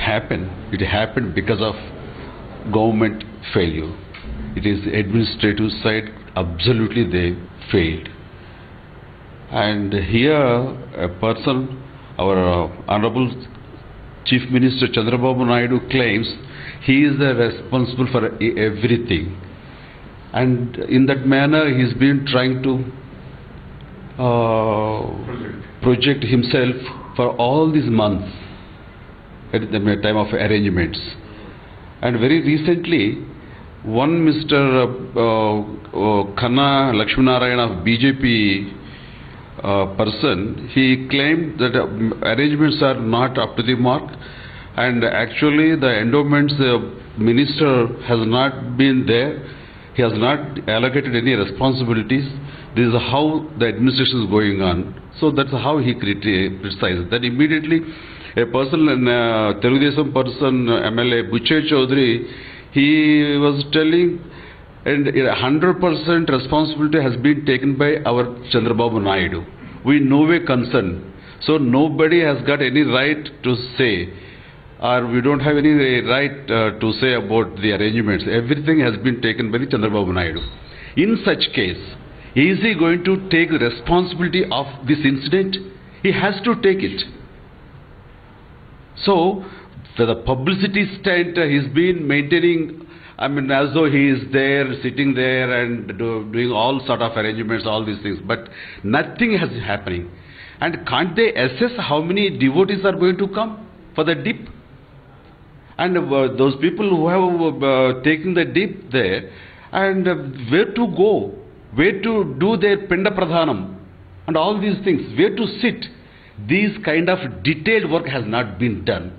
happen? It happened because of government failure. It is administrative side, absolutely they failed. And here a person, our Honorable Chief Minister Chandrababu Naidu claims he is the responsible for everything. And in that manner he's been trying to project himself for all these months at the time of arrangements. And very recently, one Mr. Khanna Lakshminarayan of BJP person, he claimed that arrangements are not up to the mark, and actually the endowments minister has not been there. He has not allocated any responsibilities. This is how the administration is going on. So that's how he criticized. Then immediately a person, Telugudesam person, MLA Buche Chaudhary, he was telling, and 100% responsibility has been taken by our Chandrababu Naidu. We no way concerned. So nobody has got any right to say, or we don't have any right to say about the arrangements. Everything has been taken by the Chandrababu Naidu. In such case, is he going to take the responsibility of this incident? He has to take it. So, the publicity stunt he's been maintaining, I mean, as though he is there, sitting there and doing all sort of arrangements, all these things, but nothing has happening. And can't they assess how many devotees are going to come for the dip? And those people who have taken the dip there, and where to go, where to do their Pinda Pradhanam, and all these things, where to sit, these kind of detailed work has not been done.